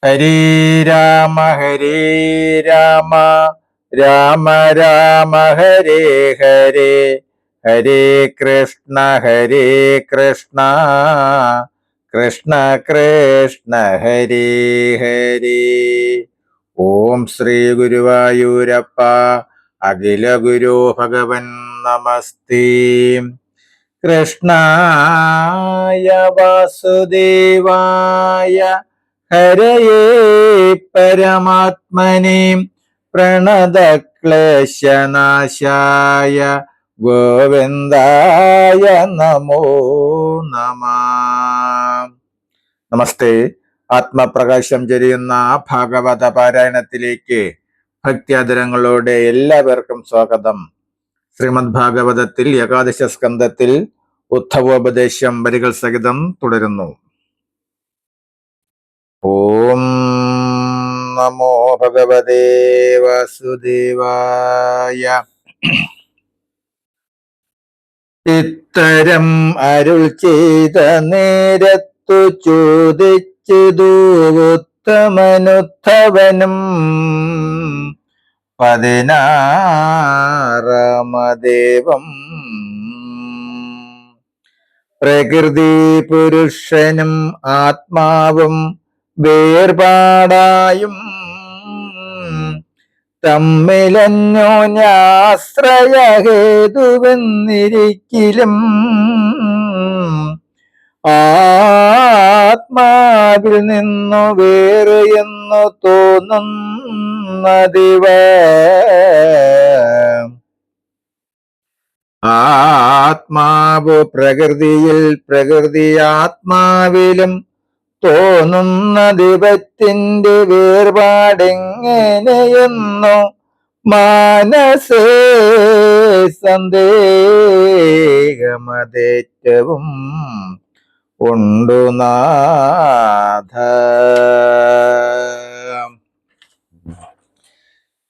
ഹരേ ഹരേ രാമ രാമ രാമ ഹരേ ഹരേ ഹരേ കൃഷ്ണ കൃഷ്ണ കൃഷ്ണ ഹരേ ഹരേ. ഓം ശ്രീ ഗുരുവായൂരപ്പ അഖില ഗുരു ഭഗവൻ നമസ്തേ. കൃഷ്ണായ വാസുദേവായ ഹരയേ പരമാത്മനെ പ്രണതക്ലേശനാശായ ഗോവിന്ദായ നമോ നമഃ. നമസ്തേ. ആത്മപ്രകാശം ചൊരിയുന്ന ഭാഗവത പാരായണത്തിലേക്ക് ഭക്ത്യാദരങ്ങളോടെ എല്ലാവർക്കും സ്വാഗതം. ശ്രീമദ് ഭാഗവതത്തിൽ ഏകാദശ സ്കന്ധത്തിൽ ഉദ്ധവോപദേശം വരികൾ സഹിതം തുടരുന്നു. ഓം നമോ ഭഗവതേ വാസുദേവായ. ഇത്തരം അരുൾ ചെയ്ത നേരത്തു ചോദിച്ചതു ഉത്തമനുദ്ധവനും 16ാമദേവം. പ്രകൃതി പുരുഷനും ആത്മാവും വേർപാടായും തമ്മിലന്യോന്യാശ്രയഹേതുവെന്നിരിക്കലും ആത്മാവിൽ നിന്നു വേറെയെന്നു തോന്നുന്നതിവ ആത്മാവ് പ്രകൃതിയിൽ പ്രകൃതി ആത്മാവിലും തോന്നുന്ന ദൈവത്തിന്റെ വേർപാടെങ്ങനെയെന്നു മാനസേ സന്ദേഹമതേറ്റവും ഉണ്ടു നാഥ.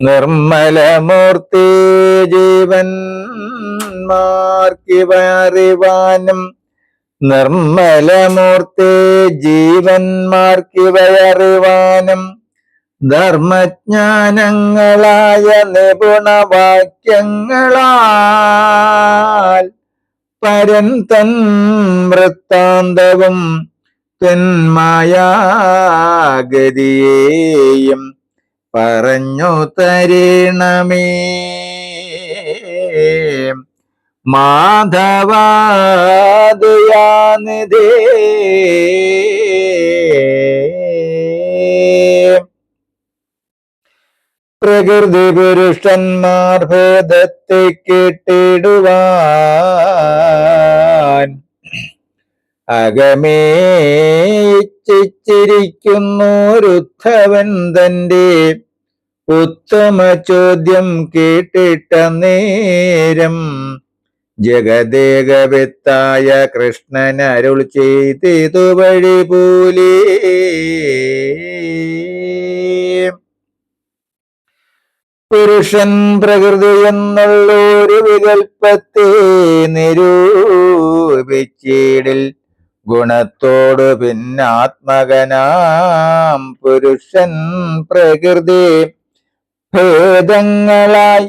നിർമ്മലമൂർത്തി ജീവന്മാർക്കിവറിവാനും നിർമ്മലമൂർത്തി ജീവന്മാർക്കിവയറിവാനും ധർമ്മജ്ഞാനങ്ങളായ നിപുണവാക്യങ്ങളാൽ പരൻ തൻ വൃത്താന്തവും തന്മായാഗതിയേയും പറഞ്ഞു തരണമേ. മാധവാദയാനിധേ പ്രകൃതി പുരുഷന്മാർ ഭേദത്തെ കേട്ടിടുവാൻ അകമേ ഇച്ഛിച്ചിരിക്കുന്നോരുദ്ധവൻ തന്റെ ഉത്തമ ചോദ്യം കേട്ടിട്ട നേരം ജഗദേകവിത്തായ കൃഷ്ണൻ അരുൾ ചെയ്തിതു വഴി പോലെ. പുരുഷൻ പ്രകൃതി എന്നുള്ളൊരു വികൽപ്പത്തെ നിരൂപിച്ചിടിൽ ഗുണത്തോട് ഭിന്നാത്മകനാം പുരുഷൻ പ്രകൃതി ഭേദങ്ങളായി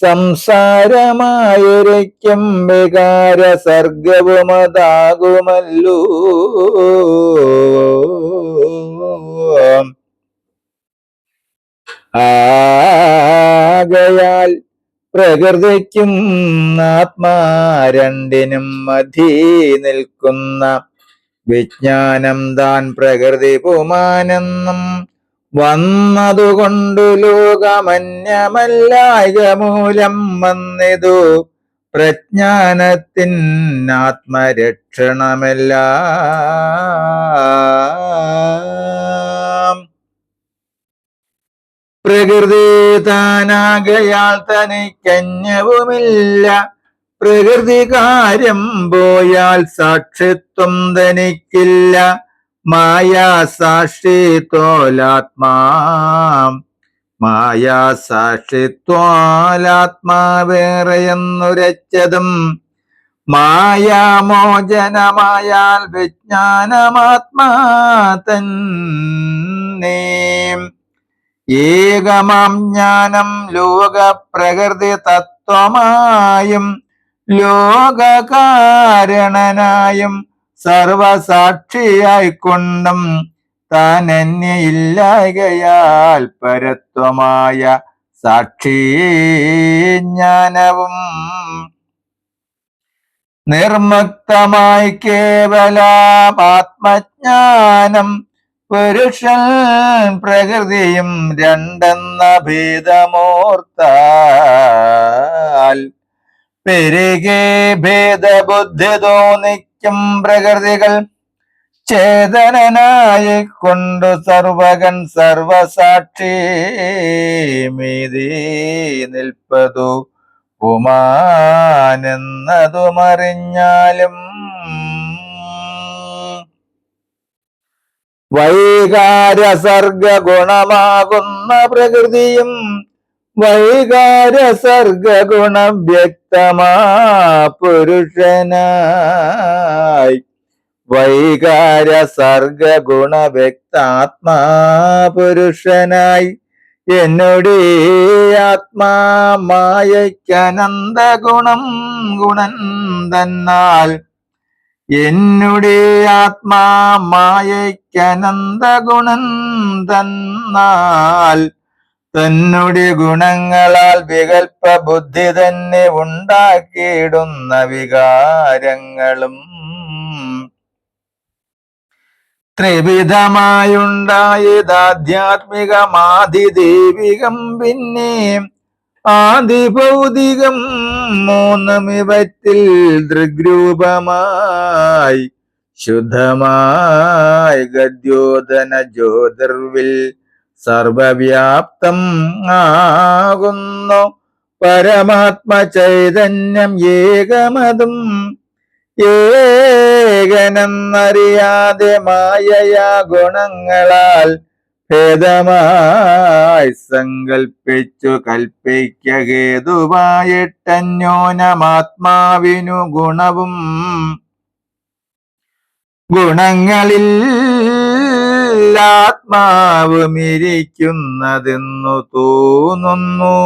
സംസാരമായൊരിക്കും വികാര സർഗവുമതാകുമല്ലോ. ആകയാൽ പ്രകൃതിക്കും ആത്മാ രണ്ടിനും മധ്യേ നിൽക്കുന്ന വിജ്ഞാനം താൻ പ്രകൃതി പുമാനെന്നും വന്നതുകൊണ്ടു ലോകമന്യമല്ലായ മൂലം വന്നിതു പ്രജ്ഞാനത്തിൻ ആത്മരക്ഷണമെല്ലാം. പ്രകൃതി താനാകയാൽ തനിക്കന്യവുമില്ല. പ്രകൃതി കാര്യം പോയാൽ സാക്ഷിത്വം തനിക്കില്ല. മായാസാക്ഷിത്വാലാത്മാ വേറെയെന്നുരച്ചതും മായാമോചനമായാൽ വിജ്ഞാനമാത്മാ തൻ എന്നേ. ഏകമാം ജ്ഞാനം ലോകപ്രകൃതി തത്വമായും ലോകകാരണനായും സർവസാക്ഷിയായിക്കൊണ്ടും താൻ അന്യയില്ലായ്കയാൽ പരത്വമായ സാക്ഷിജ്ഞാനവും നിർമുക്തമായി കേവലാത്മജ്ഞാനം പുരുഷൻ പ്രകൃതിയും രണ്ടെന്ന ഭേദമോർത്താൽ പെരുകെ ഭേദബുദ്ധി തോന്നിക്കും പ്രകൃതികൾ ചേതനനായിക്കൊണ്ടു സർവകൻ സർവസാക്ഷി മീതി നിൽപ്പതു പുമാനെന്നതുമറിഞ്ഞാലും വൈകാരസർഗ ഗുണമാകുന്ന പ്രകൃതിയും വൈകാരസർഗ ഗുണവ്യക്തമാ പുരുഷനായി വൈകാരസർഗ ഗുണവ്യക്താത്മാ പുരുഷനായി എന്നുടേ ആത്മാമായയ്ക്കനന്ത ഗുണം ഗുണൻ തന്നാൽ എന്നുടേ ആത്മാമായയ്ക്കനന്ത ഗുണൻ തന്നാൽ തന്നുടെ ഗുണങ്ങളാൽ വികൽപ്പ ബുദ്ധി തന്നെ ഉണ്ടാക്കിയിടുന്ന വികാരങ്ങളും ത്രിവിധമായുണ്ടായതാധ്യാത്മികമാതിദൈവികം പിന്നെ ആദിഭൗതികം മൂന്നുമിവറ്റിൽ ദൃഗ്രൂപമായി ശുദ്ധമായി ഗദ്യോധന ജ്യോതിർവിൽ സർവവ്യാപ്തം ആകുന്നു പരമാത്മ ചൈതന്യം ഏകമതും ഏകനെന്നറിയാതെ മായയാ ഗുണങ്ങളാൽ ഭേദമായി സങ്കൽപ്പിച്ചു കൽപ്പിക്ക ഹേതുവായിട്ടന്യോനമാത്മാവിനു ഗുണവും ഗുണങ്ങളിൽ ആത്മാവും ഇരിക്കുന്നതെന്നു തോന്നുന്നു.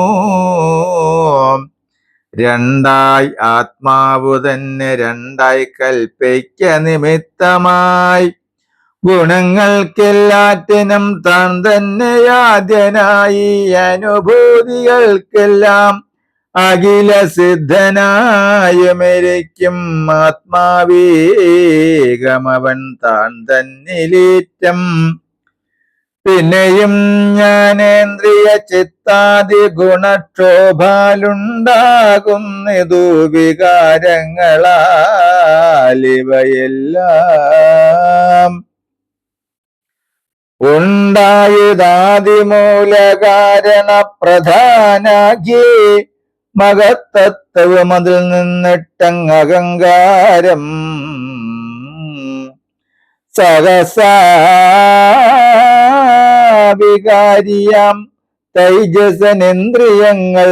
രണ്ടായി ആത്മാവു തന്നെ രണ്ടായി കൽപ്പിക്ക നിമിത്തമായി ഗുണങ്ങൾക്കെല്ലാറ്റിനും താൻ തന്നെയാദ്യനായി അനുഭൂതികൾക്കെല്ലാം അഖില സിദ്ധനായുമിരിക്കും ആത്മാവേകമവൻ താൻ തന്നിലേറ്റം. പിന്നെയും ജ്ഞാനേന്ദ്രിയ ചിത്താദി ഗുണക്ഷോഭാലുണ്ടാകുന്നിതു വികാരങ്ങളാൽ ഇവയെല്ലാം ഉണ്ടായതാദിമൂലകാരണ പ്രധാനാഖ്യേ മഹത്തത്വം അതിൽ നിന്നിട്ടങ്ങഹങ്കാരം സഹസാവികാരിയാം തൈജസനേന്ദ്രിയങ്ങൾ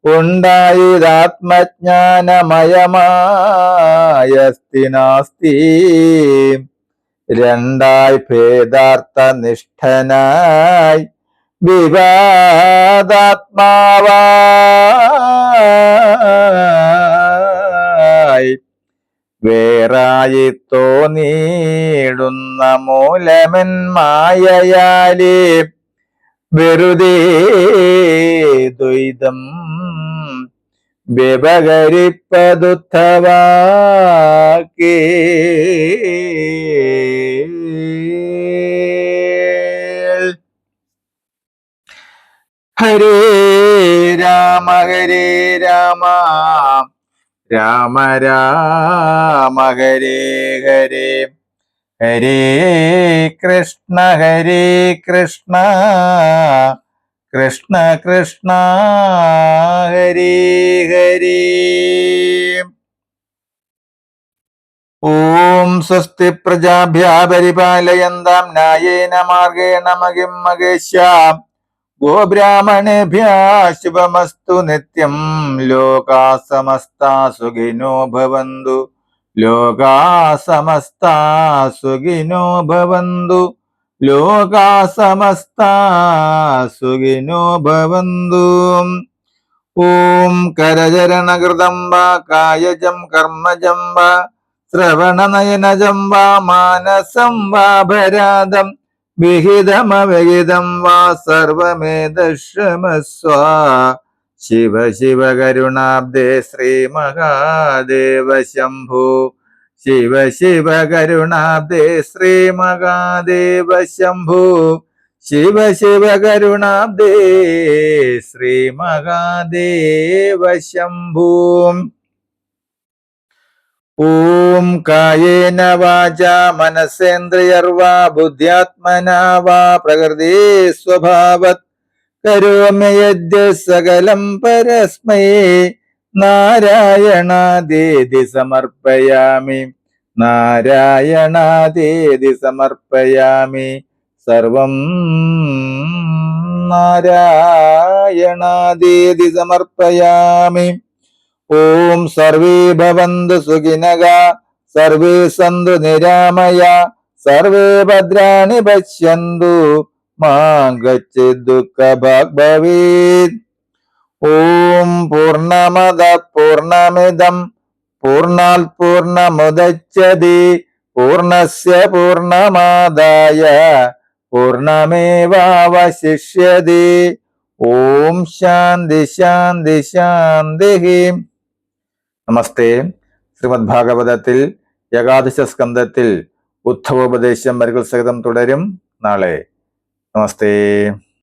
ഉണ്ടായതാത്മജ്ഞാനമയമായ നാസ്തി രണ്ടായി ഭേദാർത്ഥ നിഷ്ഠനായി വിവാദാത്മാവായി വേറായി തോന്നിയിടുന്ന മൂലമൻ മായയാലേ വെറുതെ ദ്വൈതം വ്യപകരിപ്പതുത്തവാക്കേ. ഹരേ രാമ രാമ രാമ ഹരേ ഹരേ ഹരേ കൃഷ്ണ കൃഷ്ണ കൃഷ്ണ ഹരേ ഹരേ. ഓം സ്വസ്തി പ്രജാഭ്യഃ പരിപാലയന്താം ന്യായേന മാർഗേണ മഹിം മഹേശാം ഗോബ്രാഹ്മണേഭ്യഃ ശുഭമസ്തു നിത്യം. ലോകാ സമസ്താ സുഖിനോ ഭവന്തു ലോകാ സമസ്താ സുഖിനോ ഭവന്തു ലോകാ സമസ്താ സുഖിനോ ഭവന്തു. ഓം കരചരണകൃതം വാ കായജം കർമ്മജം വാ ശ്രവണനയനജം വാ മാനസം വാ ഭരാതം വിഹിതമവിഹിതം വാ സർവമേതശ്രമസ്വ. ശിവ ശിവ കരുണാബ്ദേ ശ്രീ മഹാദേവ ശംഭോ. ശിവ ശിവ കരുണാബ്ദേ ശ്രീ മഹാദേവ ശംഭോ. ശിവ ശിവ കരുണാബ്ദേ ശ്രീ മഹാദേവ ശംഭോ. ഓം കായേന വാചാ മനസേന്ദ്രിയർവാ ബുദ്ധ്യാത്മനാ വാ പ്രകൃതി സ്വഭാവത് കരോമി യദ്യ സകലം പരസ്മൈ നാരായണാദേതി സമർപ്പയാമി. നാരായണാദേതി സമർപ്പയാമി. സർവം നാരായണാദേതി സമർപ്പയാമി. ഓം സർവേ ഭവന്തു സുഖിനഃ സർവേ സന്തു നിരാമയാ സർവേ ഭദ്രാണി പശ്യന്തു മാ കശ്ചിത് ദുഃഖഭാഗ് ഭവേത്. ഓം പൂർണ്ണമദ പൂർണ്ണമിദം പൂർണ്ണാത് പൂർണ്ണമുദച്യത്തെ പൂർണ്ണസ്യ പൂർണ്ണമാദായ പൂർണ്ണമേവാവശിഷ്യത്തെ. ഓം ശാന്തി ശാന്തി ശാന്തി. നമസ്തേ. ശ്രീമദ് ഭാഗവതത്തിൽ ഏകാദശ സ്കന്ധത്തിൽ ഉദ്ധവോപദേശം വരികൾ സഹിതം തുടരും നാളെ. നമസ്തേ.